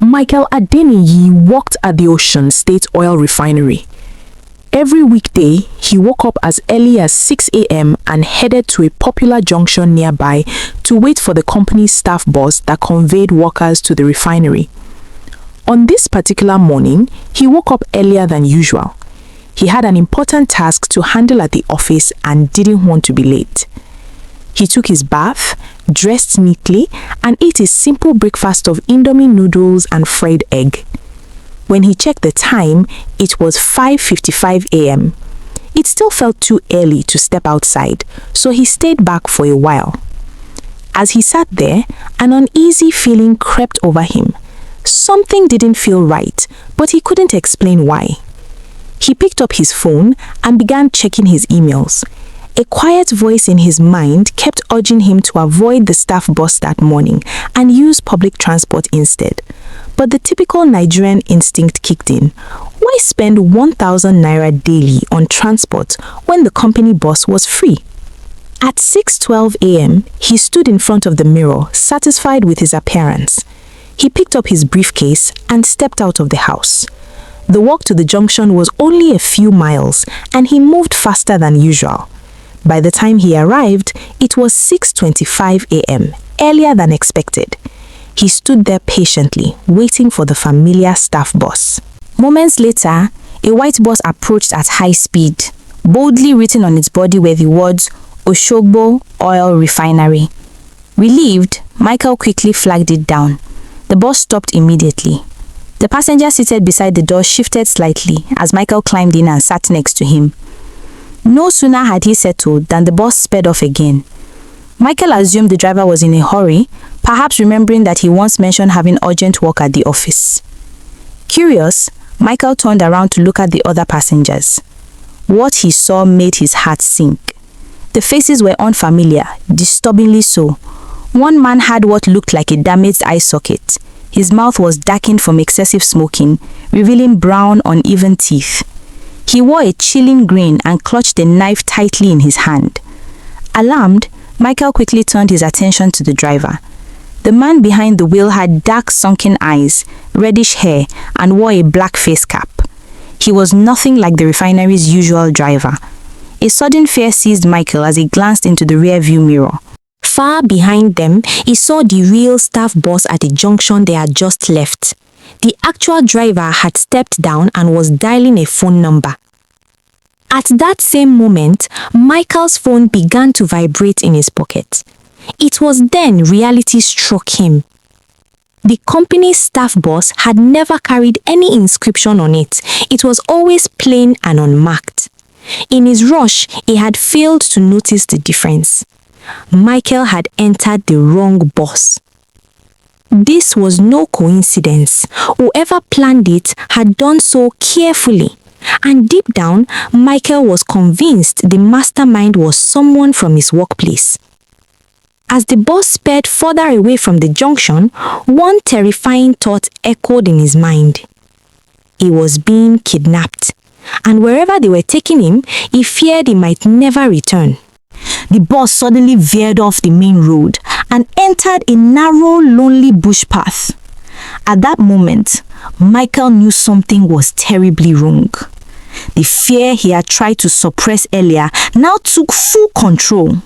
Michael Adeniyi worked at the Ocean State Oil Refinery. Every weekday, he woke up as early as 6 a.m. and headed to a popular junction nearby to wait for the company's staff bus that conveyed workers to the refinery. On this particular morning, he woke up earlier than usual. He had an important task to handle at the office and didn't want to be late. He took his bath, dressed neatly, and ate a simple breakfast of Indomie noodles and fried egg. When he checked the time, it was 5:55 a.m. It still felt too early to step outside, so he stayed back for a while. As he sat there, an uneasy feeling crept over him. Something didn't feel right, but he couldn't explain why. He picked up his phone and began checking his emails. A quiet voice in his mind kept urging him to avoid the staff bus that morning and use public transport instead. But the typical Nigerian instinct kicked in. Why spend 1,000 naira daily on transport when the company bus was free? At 6:12 a.m., he stood in front of the mirror, satisfied with his appearance. He picked up his briefcase and stepped out of the house. The walk to the junction was only a few miles, and he moved faster than usual. By the time he arrived, it was 6:25 a.m., earlier than expected. He stood there patiently, waiting for the familiar staff bus. Moments later, a white bus approached at high speed. Boldly written on its body were the words, Oshogbo Oil Refinery. Relieved, Michael quickly flagged it down. The bus stopped immediately. The passenger seated beside the door shifted slightly as Michael climbed in and sat next to him. No sooner had he settled than the bus sped off again. Michael assumed the driver was in a hurry, perhaps remembering that he once mentioned having urgent work at the office. Curious, Michael turned around to look at the other passengers. What he saw made his heart sink. The faces were unfamiliar, disturbingly so. One man had what looked like a damaged eye socket. His mouth was darkened from excessive smoking, revealing brown, uneven teeth. He wore a chilling grin and clutched a knife tightly in his hand. Alarmed, Michael quickly turned his attention to the driver. The man behind the wheel had dark sunken eyes, reddish hair, and wore a black face cap. He was nothing like the refinery's usual driver. A sudden fear seized Michael as he glanced into the rear-view mirror. Far behind them, he saw the real staff bus at the junction they had just left. The actual driver had stepped down and was dialing a phone number. At that same moment, Michael's phone began to vibrate in his pocket. It was then reality struck him. The company's staff bus had never carried any inscription on it. It was always plain and unmarked. In his rush, he had failed to notice the difference. Michael had entered the wrong bus. This was no coincidence. Whoever planned it had done so carefully. And deep down, Michael was convinced the mastermind was someone from his workplace. As the bus sped further away from the junction, one terrifying thought echoed in his mind. He was being kidnapped, and wherever they were taking him, he feared he might never return. The bus suddenly veered off the main road and entered a narrow, lonely bush path. At that moment, Michael knew something was terribly wrong. The fear he had tried to suppress earlier now took full control.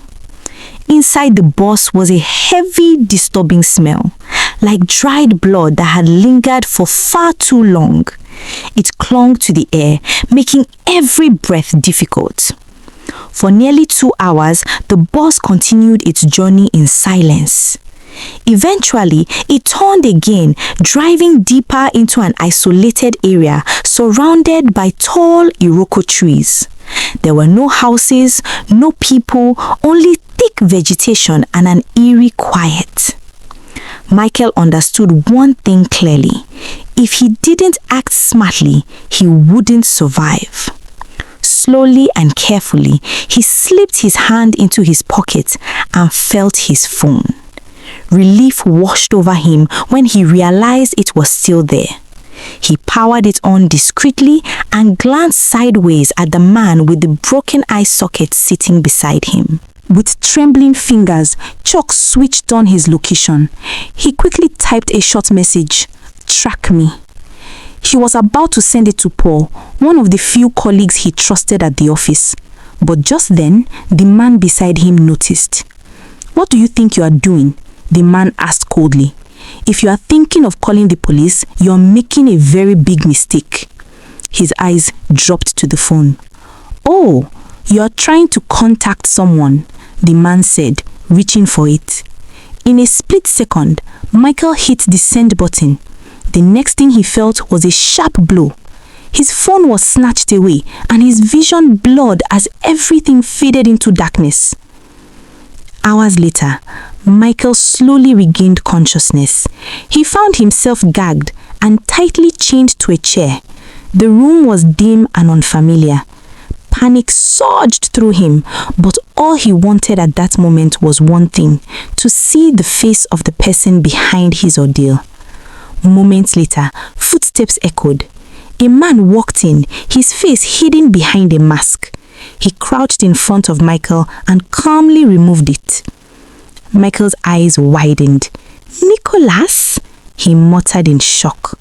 Inside the bus was a heavy, disturbing smell, like dried blood that had lingered for far too long. It clung to the air, making every breath difficult. For nearly 2 hours, the bus continued its journey in silence. Eventually, it turned again, driving deeper into an isolated area surrounded by tall Iroko trees. There were no houses, no people, only thick vegetation and an eerie quiet. Michael understood one thing clearly. If he didn't act smartly, he wouldn't survive. Slowly and carefully, he slipped his hand into his pocket and felt his phone. Relief washed over him when he realized it was still there. He powered it on discreetly and glanced sideways at the man with the broken eye socket sitting beside him. With trembling fingers, Chuck switched on his location. He quickly typed a short message. track me." He was about to send it to Paul, one of the few colleagues he trusted at the office. But just then, the man beside him noticed. "What do you think you are doing?" the man asked coldly. "If you are thinking of calling the police, you are making a very big mistake." His eyes dropped to the phone. "Oh, you are trying to contact someone," the man said, reaching for it. In a split second, Michael hit the send button. The next thing he felt was a sharp blow. His phone was snatched away and his vision blurred as everything faded into darkness. Hours later, Michael slowly regained consciousness. He found himself gagged and tightly chained to a chair. The room was dim and unfamiliar. Panic surged through him, but all he wanted at that moment was one thing: to see the face of the person behind his ordeal. Moments later, footsteps echoed. A man walked in, his face hidden behind a mask. He crouched in front of Michael and calmly removed it. Michael's eyes widened. "Nicholas?" he muttered in shock.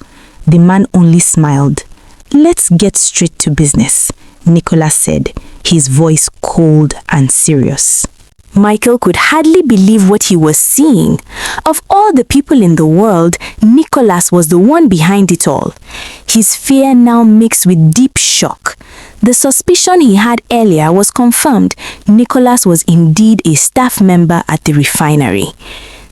The man only smiled. "Let's get straight to business," Nicholas said, his voice cold and serious. Michael could hardly believe what he was seeing. Of all the people in the world, Nicholas was the one behind it all. His fear now mixed with deep shock. The suspicion he had earlier was confirmed. Nicholas was indeed a staff member at the refinery.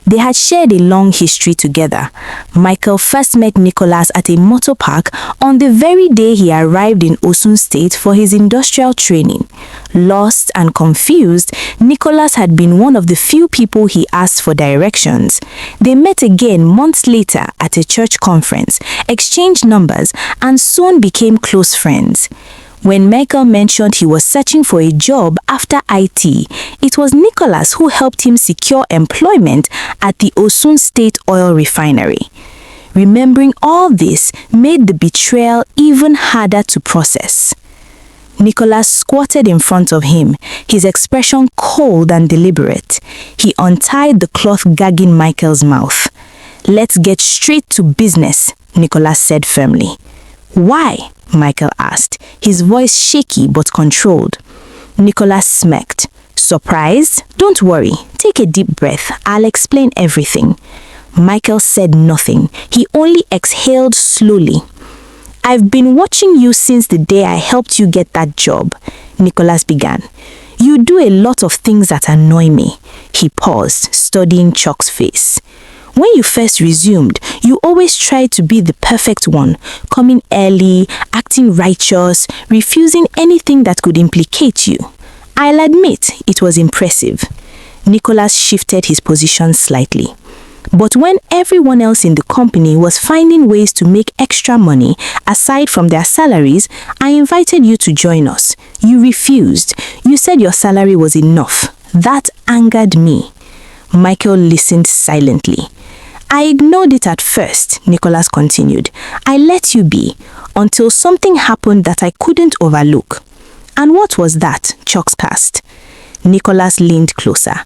They had shared a long history together. Michael first met Nicholas at a motor park on the very day he arrived in Osun State for his industrial training. Lost and confused, Nicholas had been one of the few people he asked for directions. They met again months later at a church conference, exchanged numbers, and soon became close friends. When Michael mentioned he was searching for a job after IT, it was Nicholas who helped him secure employment at the Osun State Oil Refinery. Remembering all this made the betrayal even harder to process. Nicholas squatted in front of him, his expression cold and deliberate. He untied the cloth gagging Michael's mouth. "Let's get straight to business," Nicholas said firmly. "Why?" Michael asked, his voice shaky but controlled. Nicholas smirked. "Surprised? Don't worry. Take a deep breath. I'll explain everything." Michael said nothing. He only exhaled slowly. "I've been watching you since the day I helped you get that job," Nicholas began. "You do a lot of things that annoy me." He paused, studying Chuck's face. "When you first resumed, you always tried to be the perfect one, coming early, acting righteous, refusing anything that could implicate you. I'll admit it was impressive." Nicholas shifted his position slightly. "But when everyone else in the company was finding ways to make extra money aside from their salaries, I invited you to join us. You refused. You said your salary was enough. That angered me." Michael listened silently. "I ignored it at first," Nicholas continued. "I let you be, until something happened that I couldn't overlook." "And what was that?" Chuck asked. Nicholas leaned closer.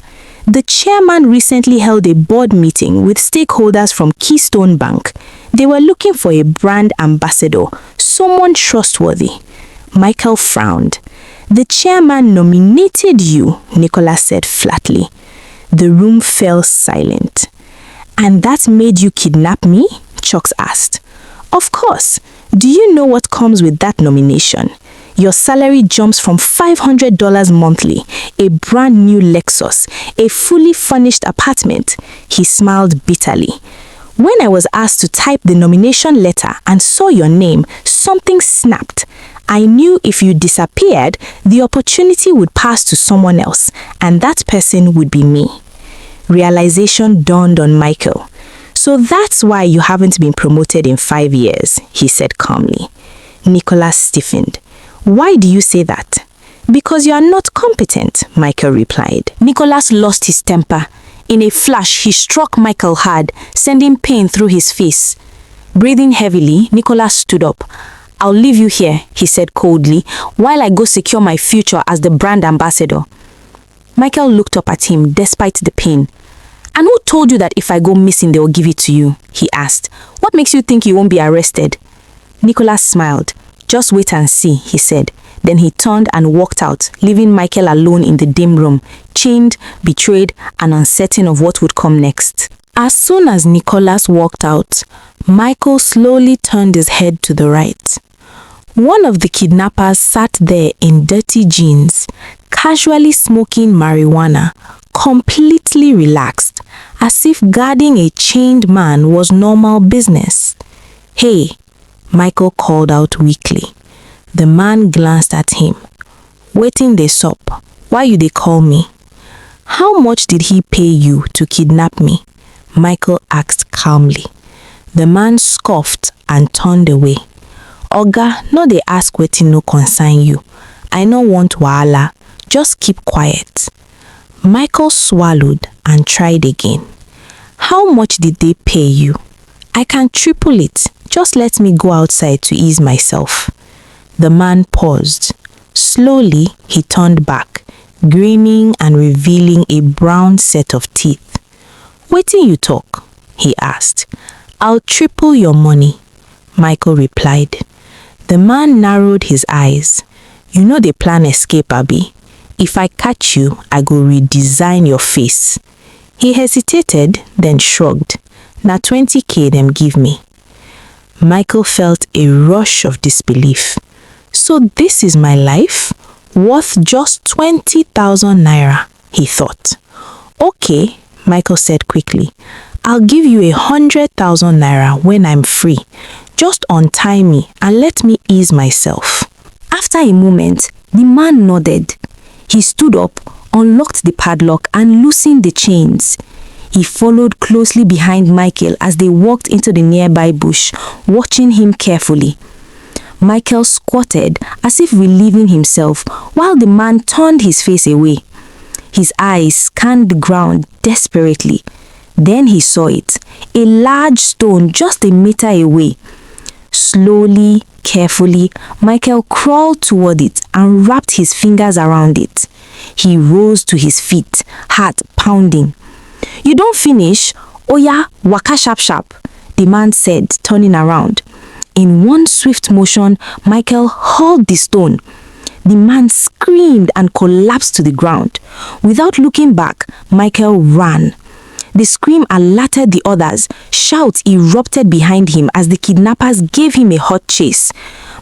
"The chairman recently held a board meeting with stakeholders from Keystone Bank. They were looking for a brand ambassador, someone trustworthy." Michael frowned. "The chairman nominated you," Nicholas said flatly. The room fell silent. "And that made you kidnap me?" Chuck asked. "Of course. Do you know what comes with that nomination? Your salary jumps from $500 monthly, a brand new Lexus, a fully furnished apartment." He smiled bitterly. "When I was asked to type the nomination letter and saw your name, something snapped. I knew if you disappeared, the opportunity would pass to someone else, and that person would be me." Realization dawned on Michael. "So that's why you haven't been promoted in 5 years," he said calmly. Nicholas stiffened. "Why do you say that?" "Because you are not competent," Michael replied. Nicholas lost his temper. In a flash, he struck Michael hard, sending pain through his face. Breathing heavily, Nicholas stood up. "I'll leave you here," he said coldly, "while I go secure my future as the brand ambassador." Michael looked up at him despite the pain. And who told you that if I go missing, they will give it to you? He asked. What makes you think you won't be arrested? Nicholas smiled. Just wait and see, he said. Then he turned and walked out, leaving Michael alone in the dim room, chained, betrayed, and uncertain of what would come next. As soon as Nicholas walked out, Michael slowly turned his head to the right. One of the kidnappers sat there in dirty jeans, casually smoking marijuana, completely relaxed, as if guarding a chained man was normal business. "Hey," Michael called out weakly. The man glanced at him. "Wetin dey sup? Why you dey call me?" "How much did he pay you to kidnap me?" Michael asked calmly. The man scoffed and turned away. "Oga, no dey ask wetin no concern you. I no want wahala. Just keep quiet." Michael swallowed and tried again. "How much did they pay you?" "I can triple it. Just let me go outside to ease myself." The man paused. Slowly, he turned back, grinning and revealing a brown set of teeth. "Wetin you talk?" he asked. "I'll triple your money," Michael replied. The man narrowed his eyes. "You know the plan escape, Abi. If I catch you, I go redesign your face." He hesitated, then shrugged. "Na 20K them give me." Michael felt a rush of disbelief. "So this is my life? Worth just 20,000 naira, he thought. "Okay," Michael said quickly. "I'll give you 100,000 naira when I'm free. Just untie me and let me ease myself." After a moment, the man nodded. He stood up, unlocked the padlock and loosened the chains. He followed closely behind Michael as they walked into the nearby bush, watching him carefully. Michael squatted as if relieving himself while the man turned his face away. His eyes scanned the ground desperately. Then he saw it, a large stone just a meter away. Slowly, carefully, Michael crawled toward it and wrapped his fingers around it. He rose to his feet, heart pounding. "You don't finish? Oya, waka sharp sharp," the man said, turning around. In one swift motion, Michael hurled the stone. The man screamed and collapsed to the ground. Without looking back, Michael ran. The scream alerted the others. Shouts erupted behind him as the kidnappers gave him a hot chase.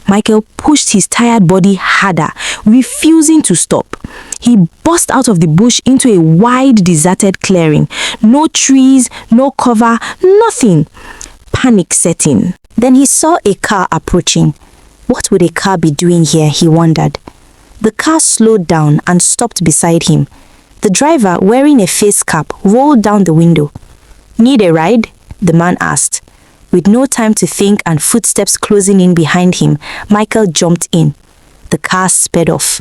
Michael pushed his tired body harder, refusing to stop. He burst out of the bush into a wide, deserted clearing. No trees, no cover, nothing. Panic set in. Then he saw a car approaching. What would a car be doing here, he wondered. The car slowed down and stopped beside him. The driver, wearing a face cap, rolled down the window. "Need a ride?" the man asked. With no time to think and footsteps closing in behind him, Michael jumped in. The car sped off.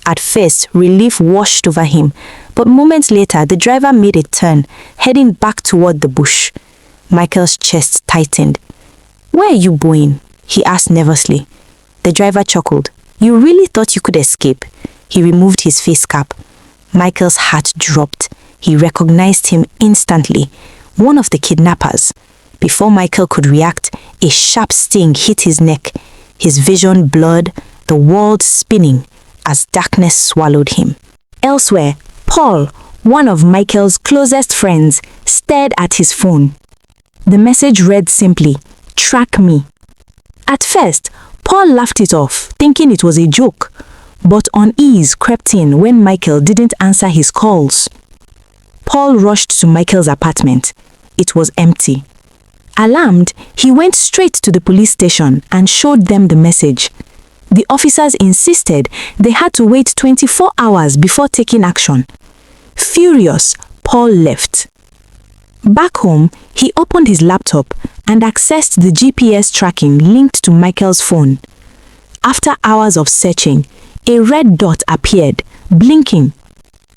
At first, relief washed over him, but moments later, the driver made a turn, heading back toward the bush. Michael's chest tightened. "Where are you going?" he asked nervously. The driver chuckled. "You really thought you could escape?" He removed his face cap. Michael's heart dropped. He recognized him instantly. One of the kidnappers. Before Michael could react, a sharp sting hit his neck. His vision blurred, the world spinning as darkness swallowed him. Elsewhere, Paul, one of Michael's closest friends, stared at his phone. The message read simply, "Track me." At first, Paul laughed it off, thinking it was a joke. But unease crept in when Michael didn't answer his calls. Paul rushed to Michael's apartment. It was empty. Alarmed, he went straight to the police station and showed them the message. The officers insisted they had to wait 24 hours before taking action. Furious, Paul left. Back home, he opened his laptop and accessed the GPS tracking linked to Michael's phone. After hours of searching, a red dot appeared, blinking.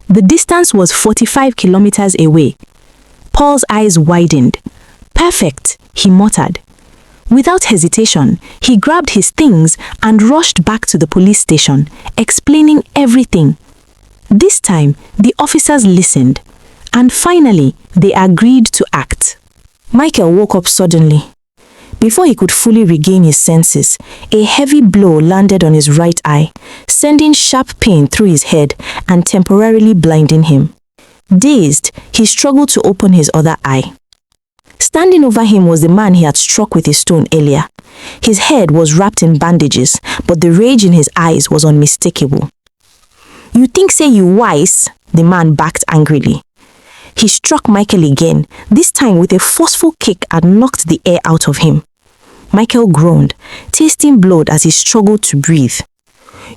The distance was 45 kilometers away. Paul's eyes widened. "Perfect," he muttered. Without hesitation, he grabbed his things and rushed back to the police station, explaining everything. This time, the officers listened. And finally, they agreed to act. Michael woke up suddenly. Before he could fully regain his senses, a heavy blow landed on his right eye, sending sharp pain through his head and temporarily blinding him. Dazed, he struggled to open his other eye. Standing over him was the man he had struck with a stone earlier. His head was wrapped in bandages, but the rage in his eyes was unmistakable. "You think say you wise?" the man barked angrily. He struck Michael again, this time with a forceful kick and knocked the air out of him. Michael groaned, tasting blood as he struggled to breathe.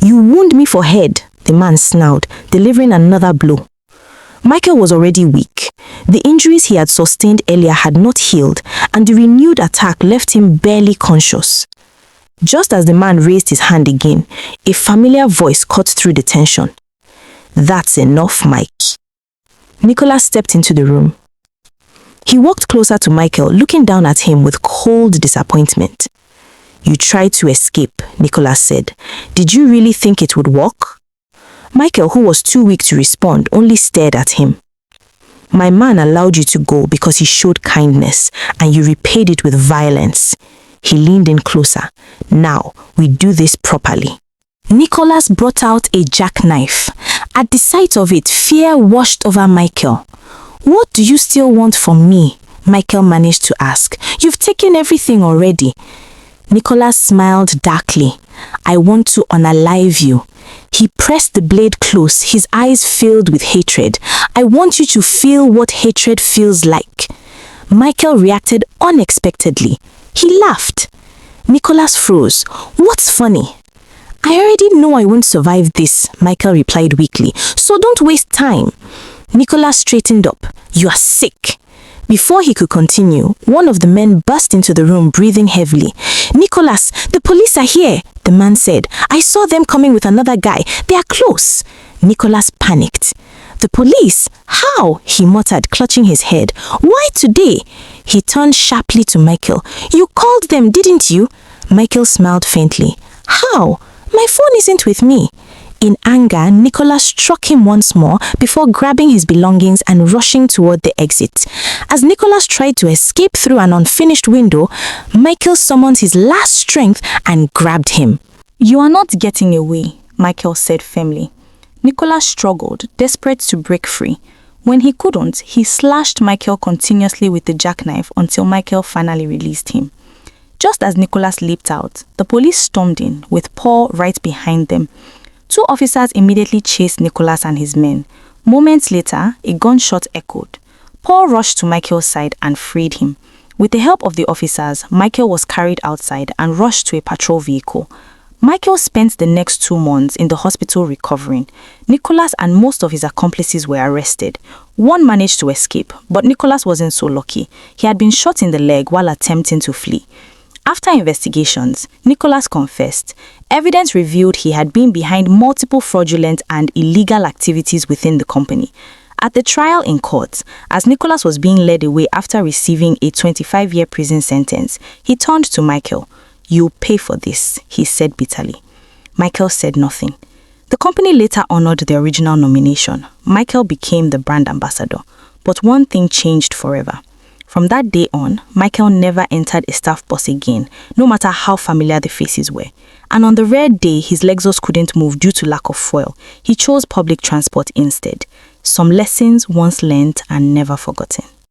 "You wound me for head," the man snarled, delivering another blow. Michael was already weak. The injuries he had sustained earlier had not healed, and the renewed attack left him barely conscious. Just as the man raised his hand again, a familiar voice cut through the tension. "That's enough, Mike." Nicholas stepped into the room. He walked closer to Michael, looking down at him with cold disappointment. "You tried to escape," Nicholas said. "Did you really think it would work?" Michael, who was too weak to respond, only stared at him. "My man allowed you to go because he showed kindness, and you repaid it with violence." He leaned in closer. "Now, we do this properly." Nicholas brought out a jackknife. At the sight of it, fear washed over Michael. "What do you still want from me?" Michael managed to ask. "You've taken everything already." Nicholas smiled darkly. "I want to unalive you." He pressed the blade close, his eyes filled with hatred. "I want you to feel what hatred feels like." Michael reacted unexpectedly. He laughed. Nicholas froze. "What's funny?" "I already know I won't survive this," Michael replied weakly. "So don't waste time." Nicholas straightened up. "You are sick." Before he could continue, one of the men burst into the room breathing heavily. "Nicholas, the police are here," the man said. "I saw them coming with another guy. They are close." Nicholas panicked. "The police? How?" he muttered, clutching his head. "Why today?" He turned sharply to Michael. "You called them, didn't you?" Michael smiled faintly. "How? My phone isn't with me." In anger, Nicholas struck him once more before grabbing his belongings and rushing toward the exit. As Nicholas tried to escape through an unfinished window, Michael summoned his last strength and grabbed him. "You are not getting away," Michael said firmly. Nicholas struggled, desperate to break free. When he couldn't, he slashed Michael continuously with the jackknife until Michael finally released him. Just as Nicholas leaped out, the police stormed in, with Paul right behind them. Two officers immediately chased Nicholas and his men. Moments later, a gunshot echoed. Paul rushed to Michael's side and freed him. With the help of the officers, Michael was carried outside and rushed to a patrol vehicle. Michael spent the next 2 months in the hospital recovering. Nicholas and most of his accomplices were arrested. One managed to escape, but Nicholas wasn't so lucky. He had been shot in the leg while attempting to flee. After investigations, Nicholas confessed. Evidence revealed he had been behind multiple fraudulent and illegal activities within the company. At the trial in court, as Nicholas was being led away after receiving a 25-year prison sentence, he turned to Michael. "You'll pay for this," he said bitterly. Michael said nothing. The company later honored the original nomination. Michael became the brand ambassador. But one thing changed forever. From that day on, Michael never entered a staff bus again, no matter how familiar the faces were. And on the rare day his Lexus couldn't move due to lack of fuel, he chose public transport instead. Some lessons once learned and never forgotten.